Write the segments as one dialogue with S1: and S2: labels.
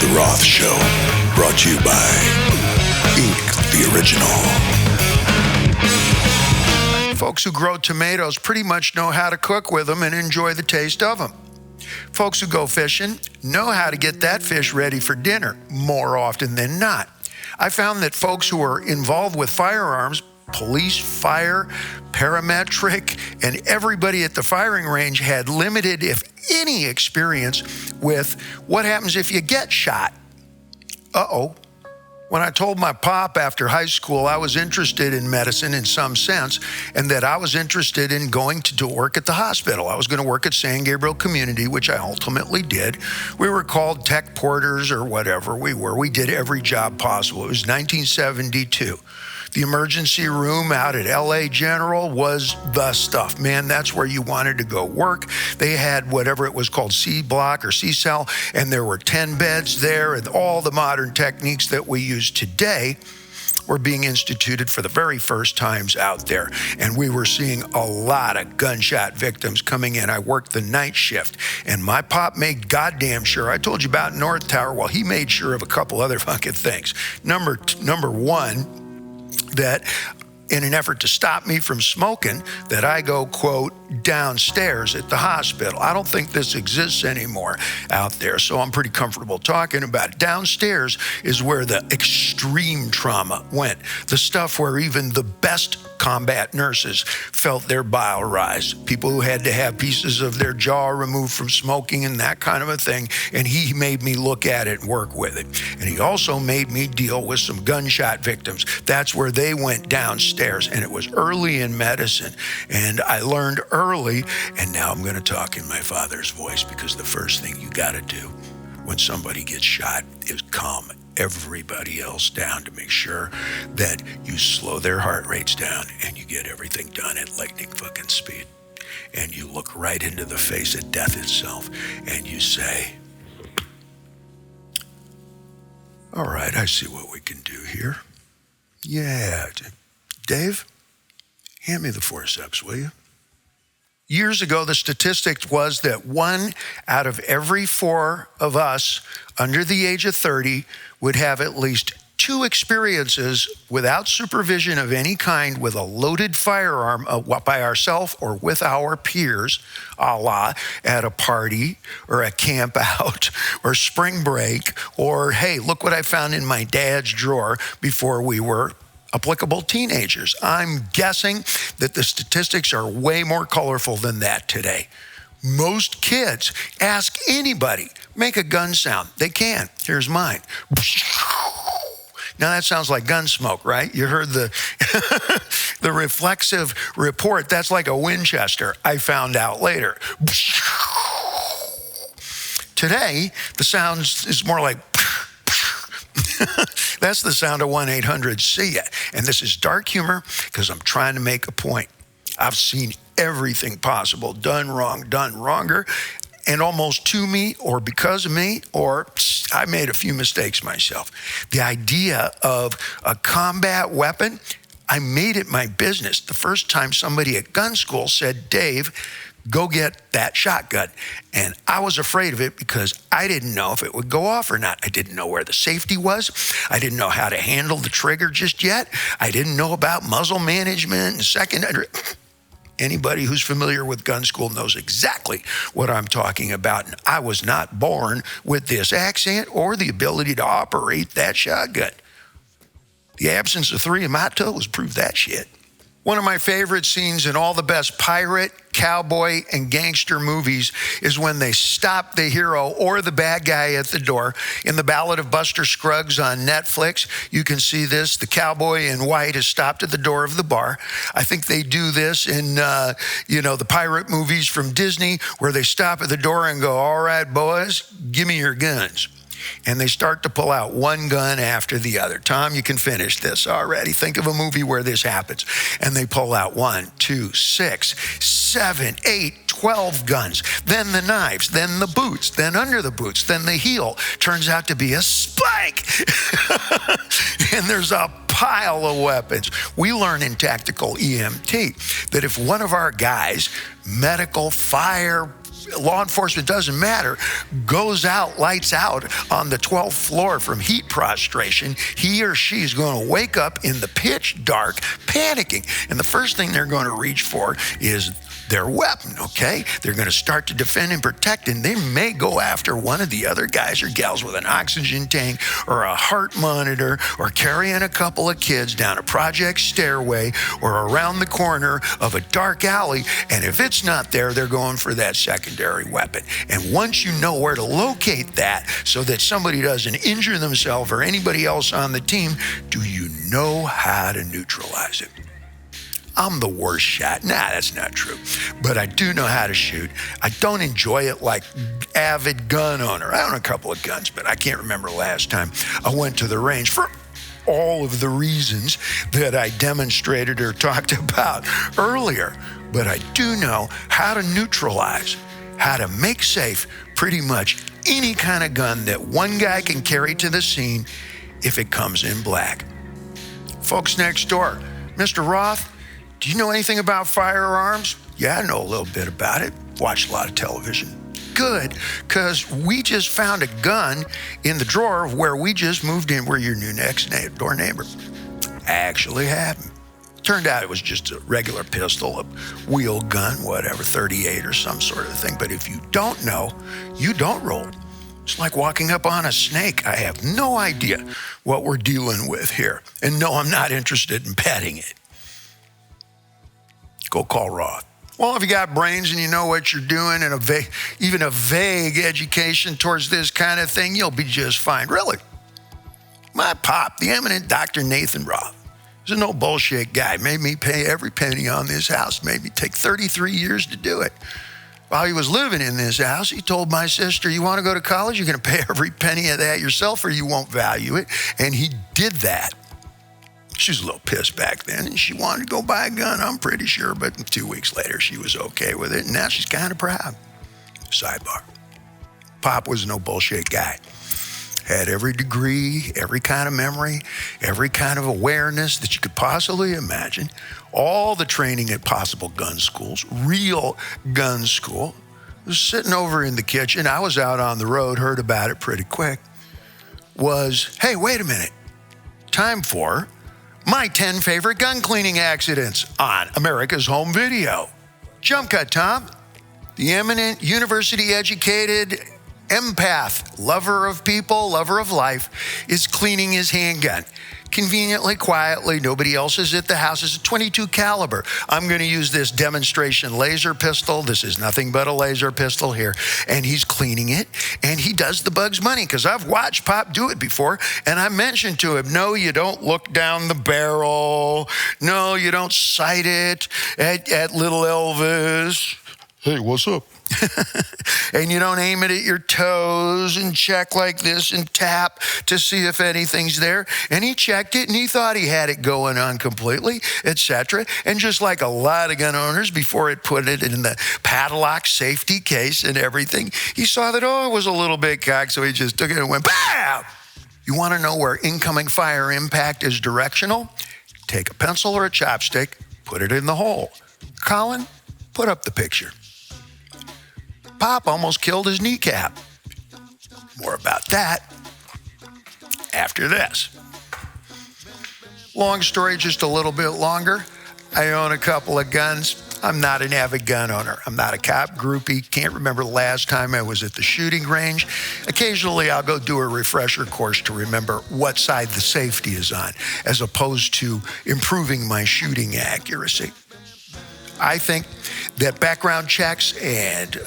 S1: The ROTH Show, brought to you by Ink the Original.
S2: Folks who grow tomatoes pretty much know how to cook with them and enjoy the taste of them. Folks who go fishing know how to get that fish ready for dinner more often than not. I found that folks who are involved with firearms, police, fire, paramedic, and everybody at the firing range had limited, if any, experience with what happens if you get shot. When I told my pop after high school I was interested in medicine in some sense, and that I was interested in going to work at the hospital. I was going to work at San Gabriel Community, which I ultimately did. We were called tech porters or whatever we were. We did every job possible. It was 1972. The emergency room out at LA General was the stuff. Man, that's where you wanted to go work. They had whatever it was called C block or C cell, and there were 10 beds there, and all the modern techniques that we use today were being instituted for the very first times out there. And we were seeing a lot of gunshot victims coming in. I worked the night shift, and my pop made goddamn sure, I told you about North Tower, well, he made sure of a couple other fucking things. Number one, that in an effort to stop me from smoking, that I go, quote, downstairs at the hospital. I don't think this exists anymore out there, so I'm pretty comfortable talking about it. Downstairs is where the extreme trauma went, the stuff where even the best combat nurses felt their bile rise, people who had to have pieces of their jaw removed from smoking and that kind of a thing, and he made me look at it and work with it. And he also made me deal with some gunshot victims. That's where they went downstairs, and it was early in medicine, and I learned early, and now I'm going to talk in my father's voice, because the first thing you got to do when somebody gets shot is calm everybody else down to make sure that you slow their heart rates down and you get everything done at lightning fucking speed. And you look right into the face of death itself and you say, all right, I see what we can do here. Yeah, Dave, hand me the forceps, will you? Years ago, the statistic was that 1 out of every 4 of us under the age of 30 would have at least 2 experiences without supervision of any kind with a loaded firearm by ourselves or with our peers, a la at a party or a camp out or spring break, or, hey, look what I found in my dad's drawer before we were applicable teenagers. I'm guessing that the statistics are way more colorful than that today. Most kids, ask anybody, make a gun sound. They can. Here's mine. Now that sounds like Gunsmoke, right? You heard the the reflexive report. That's like a Winchester, I found out later. Today, the sound is more like that's the sound of 1-800-SEE-IT. And this is dark humor because I'm trying to make a point. I've seen everything possible, done wrong, done wronger, and almost to me or because of me, or I made a few mistakes myself. The idea of a combat weapon, I made it my business. The first time somebody at gun school said, Dave, go get that shotgun. And I was afraid of it because I didn't know if it would go off or not. I didn't know where the safety was. I didn't know how to handle the trigger just yet. I didn't know about muzzle management and secondary. Anybody who's familiar with gun school knows exactly what I'm talking about. And I was not born with this accent or the ability to operate that shotgun. The absence of 3 in my toes proved that shit. One of my favorite scenes in all the best pirate, cowboy, and gangster movies is when they stop the hero or the bad guy at the door. In The Ballad of Buster Scruggs on Netflix, you can see this. The cowboy in white is stopped at the door of the bar. I think they do this in, the pirate movies from Disney, where they stop at the door and go, all right, boys, give me your guns. And they start to pull out one gun after the other. Tom, you can finish this already. Think of a movie where this happens. And they pull out 1, 2, 6, 7, 8, 12 guns. Then the knives, then the boots, then under the boots, then the heel. Turns out to be a spike. And there's a pile of weapons. We learn in tactical EMT that if one of our guys, medical, fire, law enforcement, doesn't matter, goes out, lights out on the 12th floor from heat prostration, he or she is going to wake up in the pitch dark, panicking. And the first thing they're going to reach for is their weapon, okay? They're going to start to defend and protect, and they may go after one of the other guys or gals with an oxygen tank or a heart monitor or carrying a couple of kids down a project stairway or around the corner of a dark alley, and if it's not there, they're going for that secondary weapon. And once you know where to locate that so that somebody doesn't injure themselves or anybody else on the team, do you know how to neutralize it? I'm the worst shot. Nah, that's not true. But I do know how to shoot. I don't enjoy it like avid gun owner. I own a couple of guns, but I can't remember last time I went to the range for all of the reasons that I demonstrated or talked about earlier. But I do know how to neutralize, how to make safe pretty much any kind of gun that one guy can carry to the scene if it comes in black. Folks next door, Mr. Roth, do you know anything about firearms? Yeah, I know a little bit about it. Watched a lot of television. Good, because we just found a gun in the drawer of where we just moved in, where your new next door neighbor actually had them. Turned out it was just a regular pistol, a wheel gun, whatever, 38 or some sort of thing. But if you don't know, you don't roll. It's like walking up on a snake. I have no idea what we're dealing with here. And no, I'm not interested in petting it. Go call Roth. Well, if you got brains and you know what you're doing and even a vague education towards this kind of thing, you'll be just fine. Really. My pop, the eminent Dr. Nathan Roth, is a no bullshit guy. Made me pay every penny on this house. Made me take 33 years to do it. While he was living in this house, he told my sister, you want to go to college? You're going to pay every penny of that yourself or you won't value it. And he did that. She was a little pissed back then, and she wanted to go buy a gun, I'm pretty sure. But 2 weeks later, she was okay with it, and now she's kind of proud. Sidebar. Pop was no bullshit guy. Had every degree, every kind of memory, every kind of awareness that you could possibly imagine. All the training at possible gun schools, real gun school. Was sitting over in the kitchen. I was out on the road, heard about it pretty quick. Hey, wait a minute. Time for my 10 favorite gun cleaning accidents on America's Home Video. Jump cut, Tom. The eminent university-educated empath, lover of people, lover of life, is cleaning his handgun. Conveniently, quietly, nobody else is at the house. It's a .22 caliber. I'm going to use this demonstration laser pistol. This is nothing but a laser pistol here. And he's cleaning it, and he does the Bugs Bunny, because I've watched Pop do it before, and I mentioned to him, no, you don't look down the barrel. No, you don't sight it at little Elvis. Hey, what's up? And you don't aim it at your toes and check like this and tap to see if anything's there. And he checked it and he thought he had it going on completely, etc. And just like a lot of gun owners, before it put it in the padlock safety case and everything, he saw that, it was a little bit cocked, so he just took it and went, bam! You want to know where incoming fire impact is directional? Take a pencil or a chopstick, put it in the hole. Colin, put up the picture. Pop almost killed his kneecap. More about that after this. Long story, just a little bit longer. I own a couple of guns. I'm not an avid gun owner. I'm not a cop groupie. Can't remember the last time I was at the shooting range. Occasionally, I'll go do a refresher course to remember what side the safety is on, as opposed to improving my shooting accuracy. I think that background checks and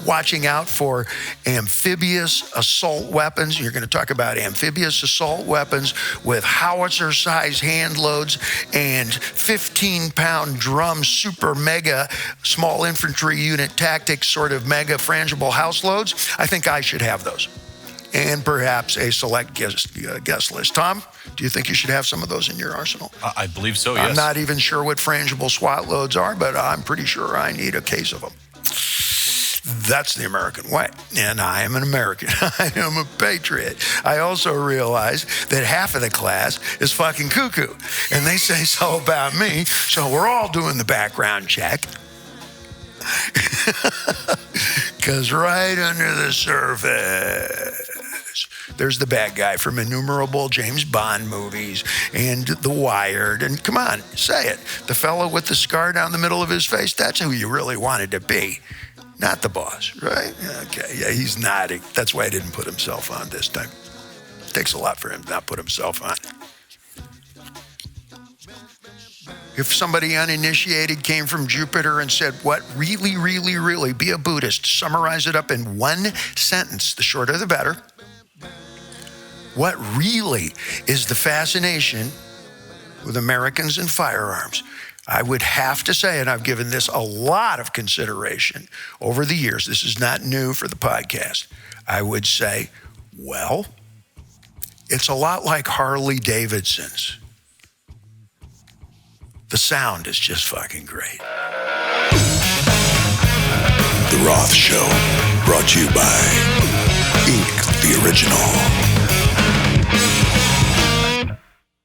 S2: watching out for amphibious assault weapons. You're going to talk about amphibious assault weapons with howitzer-size hand loads and 15-pound drum super mega small infantry unit tactics sort of mega frangible house loads. I think I should have those. And perhaps a select guest list. Tom, do you think you should have some of those in your arsenal?
S3: I believe so, yes.
S2: I'm not even sure what frangible SWAT loads are, but I'm pretty sure I need a case of them. That's the American way. And I am an American. I am a patriot. I also realize that half of the class is fucking cuckoo. And they say so about me. So we're all doing the background check. Because right under the surface, there's the bad guy from innumerable James Bond movies and The Wired. And come on, say it. The fellow with the scar down the middle of his face, that's who you really wanted to be. Not the boss, right? Okay, yeah, he's nodding. That's why he didn't put himself on this time. It takes a lot for him to not put himself on. If somebody uninitiated came from Jupiter and said, what really, really, really, be a Buddhist, summarize it up in one sentence, the shorter the better. What really is the fascination with Americans and firearms? I would have to say, and I've given this a lot of consideration over the years, this is not new for the podcast, I would say, well, it's a lot like Harley Davidson's. The sound is just fucking great.
S1: The Roth Show, brought to you by Ink the Original.